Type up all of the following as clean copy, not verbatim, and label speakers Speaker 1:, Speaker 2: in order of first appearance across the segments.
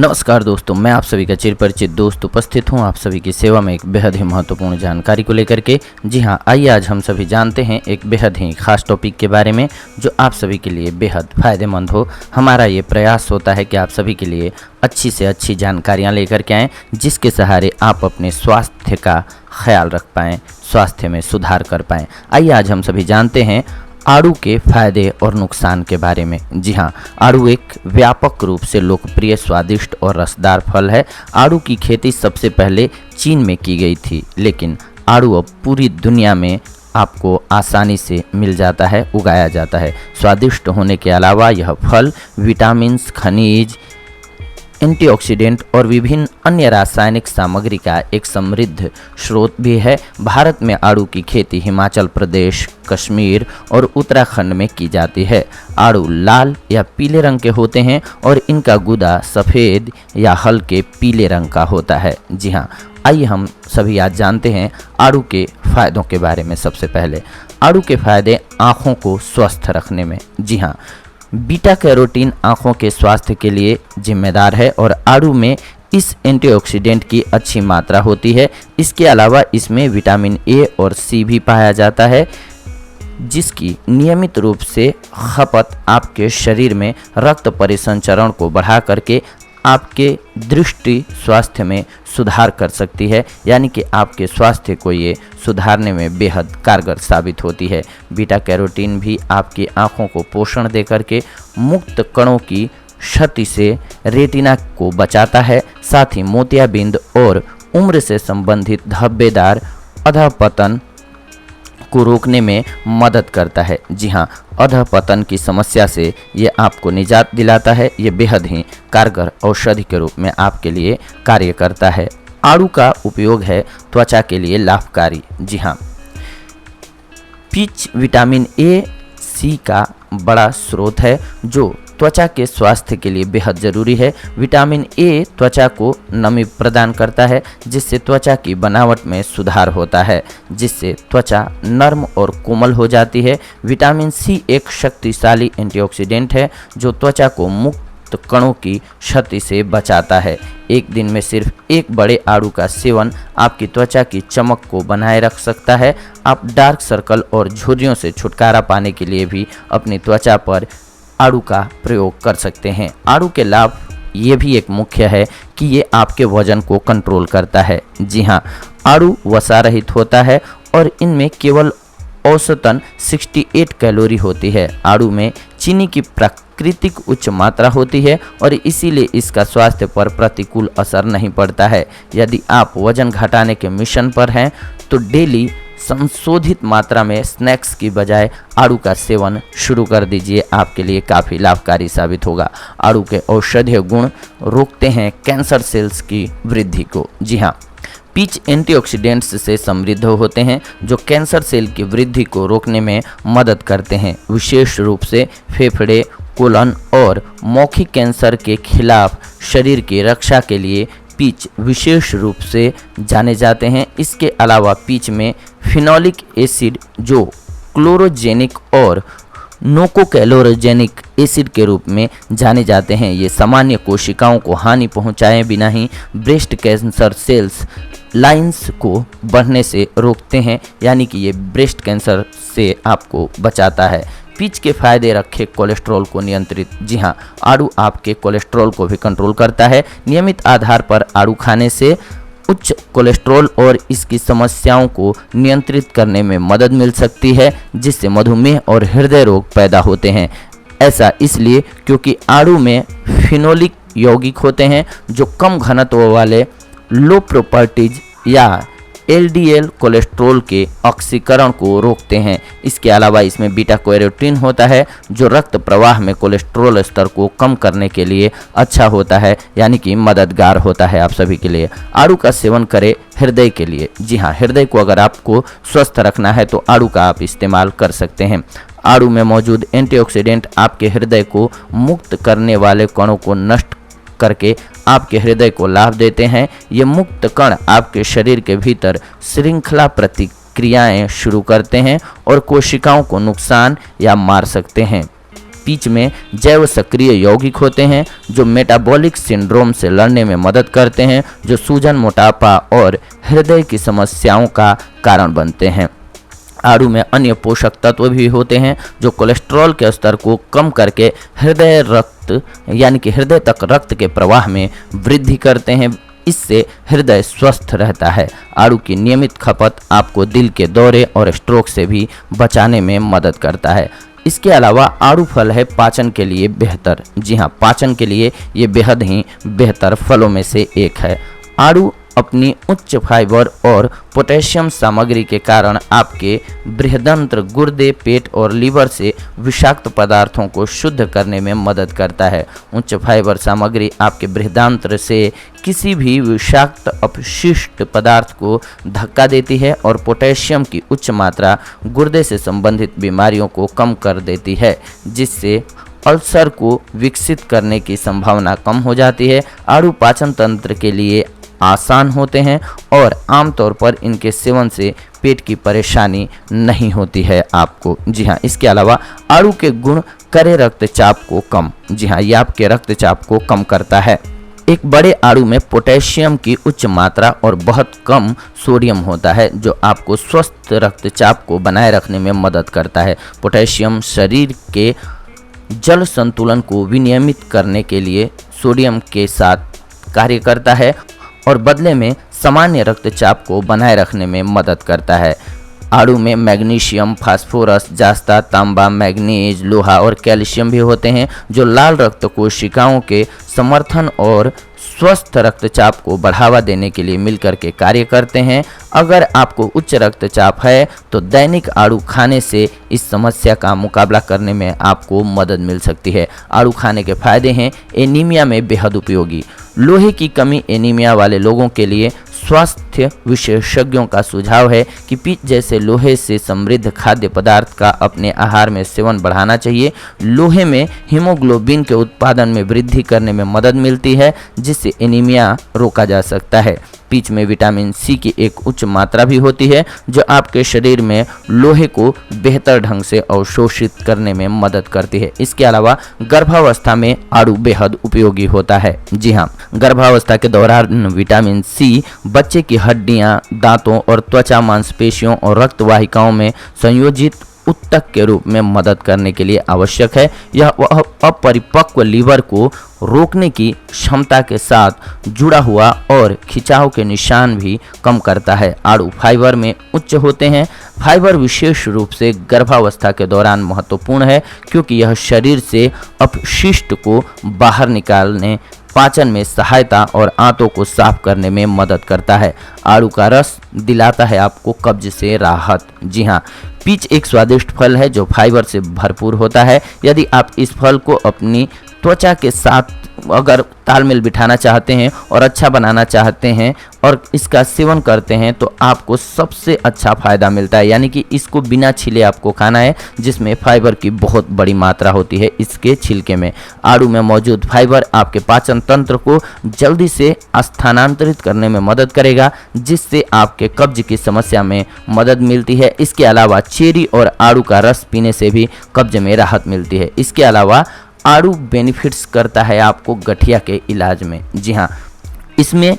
Speaker 1: नमस्कार दोस्तों, मैं आप सभी का चिरपरिचित दोस्त उपस्थित हूं आप सभी की सेवा में एक बेहद ही महत्वपूर्ण जानकारी को लेकर के। जी हां, आइए आज हम सभी जानते हैं एक बेहद ही खास टॉपिक के बारे में जो आप सभी के लिए बेहद फ़ायदेमंद हो। हमारा ये प्रयास होता है कि आप सभी के लिए अच्छी से अच्छी जानकारियाँ लेकर के आएँ, जिसके सहारे आप अपने स्वास्थ्य का ख्याल रख पाएँ, स्वास्थ्य में सुधार कर पाएँ। आइए आज हम सभी जानते हैं आड़ू के फायदे और नुकसान के बारे में। जी हाँ, आड़ू एक व्यापक रूप से लोकप्रिय, स्वादिष्ट और रसदार फल है। आड़ू की खेती सबसे पहले चीन में की गई थी, लेकिन आड़ू अब पूरी दुनिया में आपको आसानी से मिल जाता है, उगाया जाता है। स्वादिष्ट होने के अलावा यह फल विटामिन्स, खनिज, एंटीऑक्सीडेंट और विभिन्न अन्य रासायनिक सामग्री का एक समृद्ध स्रोत भी है। भारत में आड़ू की खेती हिमाचल प्रदेश, कश्मीर और उत्तराखंड में की जाती है। आड़ू लाल या पीले रंग के होते हैं और इनका गूदा सफ़ेद या हल्के पीले रंग का होता है। जी हाँ, आइए हम सभी आज जानते हैं आड़ू के फ़ायदों के बारे में। सबसे पहले आड़ू के फ़ायदे आँखों को स्वस्थ रखने में। जी हाँ, बीटा कैरोटीन आँखों के स्वास्थ्य के लिए जिम्मेदार है और आड़ू में इस एंटीऑक्सीडेंट की अच्छी मात्रा होती है। इसके अलावा इसमें विटामिन ए और सी भी पाया जाता है, जिसकी नियमित रूप से खपत आपके शरीर में रक्त परिसंचरण को बढ़ा करके आपके दृष्टि स्वास्थ्य में सुधार कर सकती है, यानी कि आपके स्वास्थ्य को ये सुधारने में बेहद कारगर साबित होती है। बीटा कैरोटीन भी आपकी आँखों को पोषण दे करके मुक्त कणों की क्षति से रेटिना को बचाता है। साथ ही मोतियाबिंद और उम्र से संबंधित धब्बेदार अधःपतन को रोकने में मदद करता है। जी हाँ, अधःपतन की समस्या से ये आपको निजात दिलाता है। ये बेहद ही कारगर औषधि के रूप में आपके लिए कार्य करता है। आड़ू का उपयोग है त्वचा के लिए लाभकारी। जी हाँ, पीच विटामिन ए सी का बड़ा स्रोत है जो त्वचा के स्वास्थ्य के लिए बेहद ज़रूरी है। विटामिन ए त्वचा को नमी प्रदान करता है, जिससे त्वचा की बनावट में सुधार होता है, जिससे त्वचा नरम और कोमल हो जाती है। विटामिन सी एक शक्तिशाली एंटीऑक्सीडेंट है जो त्वचा को मुक्त कणों की क्षति से बचाता है। एक दिन में सिर्फ एक बड़े आड़ू का सेवन आपकी त्वचा की चमक को बनाए रख सकता है। आप डार्क सर्कल और झुर्रियों से छुटकारा पाने के लिए भी अपनी त्वचा पर आड़ू का प्रयोग कर सकते हैं। आड़ू के लाभ ये भी एक मुख्य है कि ये आपके वजन को कंट्रोल करता है। जी हाँ, आड़ू वसा रहित होता है और इनमें केवल औसतन 68 कैलोरी होती है। आड़ू में चीनी की प्राकृतिक उच्च मात्रा होती है और इसीलिए इसका स्वास्थ्य पर प्रतिकूल असर नहीं पड़ता है। यदि आप वजन घटाने के मिशन पर हैं तो डेली संशोधित मात्रा में स्नैक्स की बजाय आड़ू का सेवन शुरू कर दीजिए, आपके लिए काफ़ी लाभकारी साबित होगा। आड़ू के औषधीय गुण रोकते हैं कैंसर सेल्स की वृद्धि को। जी हाँ, पीच एंटीऑक्सीडेंट्स से समृद्ध होते हैं जो कैंसर सेल की वृद्धि को रोकने में मदद करते हैं। विशेष रूप से फेफड़े, कोलन और मौखिक कैंसर के खिलाफ शरीर की रक्षा के लिए पीच विशेष रूप से जाने जाते हैं। इसके अलावा पीच में फिनोलिक एसिड जो क्लोरोजेनिक और नोकोकैलोरोजेनिक एसिड के रूप में जाने जाते हैं, ये सामान्य कोशिकाओं को हानि पहुंचाए बिना ही ब्रेस्ट कैंसर सेल्स लाइंस को बढ़ने से रोकते हैं, यानी कि ये ब्रेस्ट कैंसर से आपको बचाता है। पीच के फायदे रखे कोलेस्ट्रॉल को नियंत्रित। जी हाँ, आड़ू आपके कोलेस्ट्रॉल को भी कंट्रोल करता है। नियमित आधार पर आड़ू खाने से उच्च कोलेस्ट्रॉल और इसकी समस्याओं को नियंत्रित करने में मदद मिल सकती है, जिससे मधुमेह और हृदय रोग पैदा होते हैं। ऐसा इसलिए क्योंकि आड़ू में फिनोलिक यौगिक होते हैं जो कम घनत्व वाले लो प्रॉपर्टीज या एलडीएल कोलेस्ट्रॉल के ऑक्सीकरण को रोकते हैं। इसके अलावा इसमें बीटा कैरोटीन होता है जो रक्त प्रवाह में कोलेस्ट्रॉल स्तर को कम करने के लिए अच्छा होता है, यानी कि मददगार होता है आप सभी के लिए। आड़ू का सेवन करें हृदय के लिए। जी हाँ, हृदय को अगर आपको स्वस्थ रखना है तो आड़ू का आप इस्तेमाल कर सकते हैं। आड़ू में मौजूद एंटीऑक्सीडेंट आपके हृदय को मुक्त करने वाले कणों को नष्ट करके आपके हृदय को लाभ देते हैं। ये मुक्त कण आपके शरीर के भीतर श्रृंखला प्रतिक्रियाएं शुरू करते हैं और कोशिकाओं को नुकसान या मार सकते हैं। पीच में जैव सक्रिय यौगिक होते हैं जो मेटाबॉलिक सिंड्रोम से लड़ने में मदद करते हैं, जो सूजन, मोटापा और हृदय की समस्याओं का कारण बनते हैं। आड़ू में अन्य पोषक तत्व भी होते हैं जो कोलेस्ट्रॉल के स्तर को कम करके हृदय तक रक्त के प्रवाह में वृद्धि करते हैं। इससे हृदय स्वस्थ रहता है। आड़ू की नियमित खपत आपको दिल के दौरे और स्ट्रोक से भी बचाने में मदद करता है। इसके अलावा आड़ू फल है पाचन के लिए बेहतर। जी हाँ, पाचन के लिए ये बेहद ही बेहतर फलों में से एक है। आड़ू अपनी उच्च फाइबर और पोटेशियम सामग्री के कारण आपके बृहदंत्र, गुर्दे, पेट और लीवर से विषाक्त पदार्थों को शुद्ध करने में मदद करता है। उच्च फाइबर सामग्री आपके बृहदांत्र से किसी भी विषाक्त अपशिष्ट पदार्थ को धक्का देती है और पोटेशियम की उच्च मात्रा गुर्दे से संबंधित बीमारियों को कम कर देती है, जिससे अल्सर को विकसित करने की संभावना कम हो जाती है। आड़ू पाचन तंत्र के लिए आसान होते हैं और आमतौर पर इनके सेवन से पेट की परेशानी नहीं होती है आपको। जी हाँ, इसके अलावा आड़ू के गुण करे रक्तचाप को कम। जी हाँ, ये आपके रक्तचाप को कम करता है। एक बड़े आड़ू में पोटेशियम की उच्च मात्रा और बहुत कम सोडियम होता है जो आपको स्वस्थ रक्तचाप को बनाए रखने में मदद करता है। पोटेशियम शरीर के जल संतुलन को विनियमित करने के लिए सोडियम के साथ कार्य करता है और बदले में सामान्य रक्तचाप को बनाए रखने में मदद करता है। आड़ू में मैग्नीशियम, फास्फोरस, जास्ता, तांबा, मैग्नीज, लोहा और कैल्शियम भी होते हैं जो लाल रक्त कोशिकाओं के समर्थन और स्वस्थ रक्तचाप को बढ़ावा देने के लिए मिलकर के कार्य करते हैं। अगर आपको उच्च रक्तचाप है तो दैनिक आड़ू खाने से इस समस्या का मुकाबला करने में आपको मदद मिल सकती है। आड़ू खाने के फायदे हैं। एनीमिया में बेहद उपयोगी। लोहे की कमी एनीमिया वाले लोगों के लिए स्वास्थ्य विशेषज्ञों का सुझाव है कि पीच जैसे लोहे से समृद्ध खाद्य पदार्थ का अपने आहार में सेवन बढ़ाना चाहिए। लोहे में हीमोग्लोबिन के उत्पादन में वृद्धि करने में मदद मिलती है, जिससे एनीमिया रोका जा सकता है। पीच में विटामिन सी की एक उच्च मात्रा भी होती है जो आपके शरीर में लोहे को बेहतर ढंग से अवशोषित करने में मदद करती है। इसके अलावा गर्भावस्था में आड़ू बेहद उपयोगी होता है। जी हाँ, गर्भावस्था के दौरान विटामिन सी बच्चे की हड्डियां, दांतों और त्वचा, मांसपेशियों और रक्त वाहिकाओं में संयोजित उत्तक के रूप में मदद करने के लिए आवश्यक है। यह अपरिपक्व लीवर को रोकने की क्षमता के साथ जुड़ा हुआ और खिंचाव के निशान भी कम करता है। आड़ू फाइबर में उच्च होते हैं। फाइबर विशेष रूप से गर्भावस्था के दौरान महत्वपूर्ण है क्योंकि यह शरीर से अपशिष्ट को बाहर निकालने, पाचन में सहायता और आंतों को साफ करने में मदद करता है। आड़ू का रस दिलाता है आपको कब्ज से राहत। जी हाँ, पीच एक स्वादिष्ट फल है जो फाइबर से भरपूर होता है। यदि आप इस फल को अपनी त्वचा के साथ अगर तालमेल बिठाना चाहते हैं और अच्छा बनाना चाहते हैं और इसका सेवन करते हैं तो आपको सबसे अच्छा फ़ायदा मिलता है। यानी कि इसको बिना छिले आपको खाना है, जिसमें फाइबर की बहुत बड़ी मात्रा होती है इसके छिलके में। आड़ू में मौजूद फाइबर आपके पाचन तंत्र को जल्दी से स्थानांतरित करने में मदद करेगा, जिससे आपके कब्ज की समस्या में मदद मिलती है। इसके अलावा चेरी और आड़ू का रस पीने से भी कब्ज में राहत मिलती है। इसके अलावा आड़ू बेनिफिट्स करता है आपको गठिया के इलाज में। जी हाँ, इसमें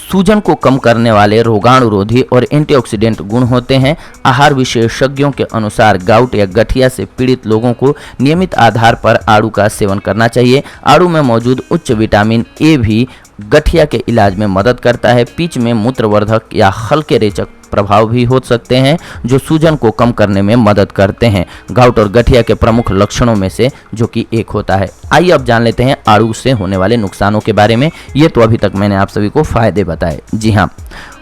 Speaker 1: सूजन को कम करने वाले रोगाणुरोधी और एंटीऑक्सीडेंट गुण होते हैं। आहार विशेषज्ञों के अनुसार गाउट या गठिया से पीड़ित लोगों को नियमित आधार पर आड़ू का सेवन करना चाहिए। आड़ू में मौजूद उच्च विटामिन ए भी गठिया के इलाज में मदद करता है। पीच में मूत्रवर्धक या हल्के रेचक प्रभाव भी हो सकते हैं जो सूजन को कम करने में मदद करते हैं। गाउट और गठिया के प्रमुख लक्षणों में से जो कि एक होता है। आइए अब जान लेते हैं आड़ू से होने वाले नुकसानों के बारे में। ये तो अभी तक मैंने आप सभी को फायदे बताए। जी हाँ,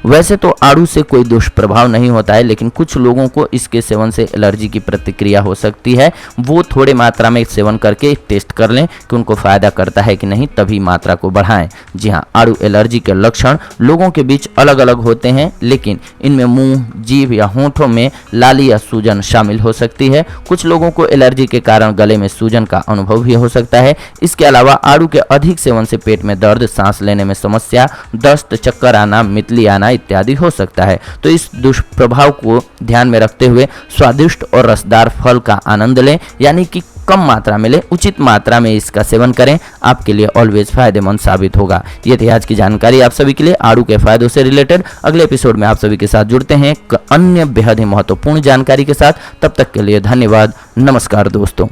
Speaker 1: वैसे तो आड़ू से कोई दुष्प्रभाव नहीं होता है, लेकिन कुछ लोगों को इसके सेवन से एलर्जी की प्रतिक्रिया हो सकती है। वो थोड़े मात्रा में सेवन करके टेस्ट कर लें कि उनको फायदा करता है कि नहीं, तभी मात्रा को बढ़ाएं। जी हाँ, आड़ू एलर्जी के लक्षण लोगों के बीच अलग अलग होते हैं, लेकिन इनमें मुंह, जीभ या होंठों में लाली या सूजन शामिल हो सकती है। कुछ लोगों को एलर्जी के कारण गले में सूजन का अनुभव भी हो सकता है। इसके अलावा आड़ू के अधिक सेवन से पेट में दर्द, सांस लेने में समस्या, दस्त, चक्कर आना, मितली आना इत्यादि हो सकता है। तो इस दुष्प्रभाव को ध्यान में रखते हुए स्वादिष्ट और रसदार फल का आनंद लें। यानी कि कम मात्रा में लें, उचित मात्रा में इसका सेवन करें, आपके लिए ऑलवेज फायदेमंद साबित होगा। ये थी आज की जानकारी आप सभी के लिए आड़ू के फायदों से रिलेटेड। अगले एपिसोड में आप सभी के साथ जुड़ते हैं एक अन्य बेहद ही महत्वपूर्ण जानकारी के साथ। तब तक के लिए धन्यवाद। नमस्कार दोस्तों।